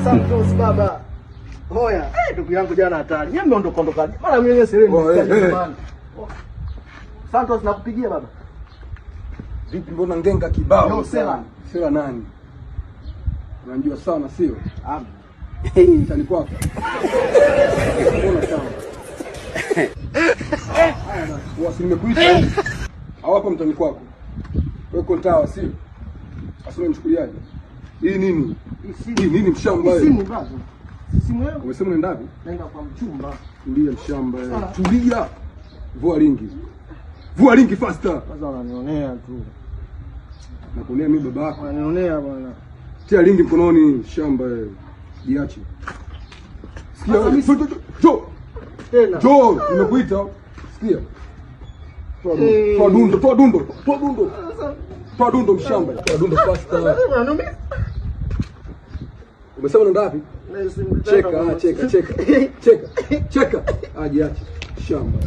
Santos baba. Hoya, ndugu yangu jana hatari. Yeye mmeondoka. Mara mimi sereni nyumbani. Santos nakupigia baba. Vipi mbona ngenga kibao? Yo Sela. Sela nani? Unajua sana sio? Tani kwako. Mbona sana? Wasi nimekuita. Hawapa mtani kwako. Wewe kontawa sio? Asema nichukuliaje? Hii nini? Hii nini mshamba wewe? Simu baba. Simu yangu. Umesema unaenda wapi? Naenda kwa mchumba. Tulia mshamba wewe. Tulia. Vua lingi. Vua lingi faster. Kwanza unanionea tu. Nakuonea mimi baba yako. Unanionea bwana. Tia lingi mkononi shamba wewe. Jiache. Sikia wewe. Jo. Tena. Jo, nimekuita. Sikia. Toa dundo mshamba. Toa dundo faster. Umesema unaenda wapi? Cheka. Cheka. Jiache shamba.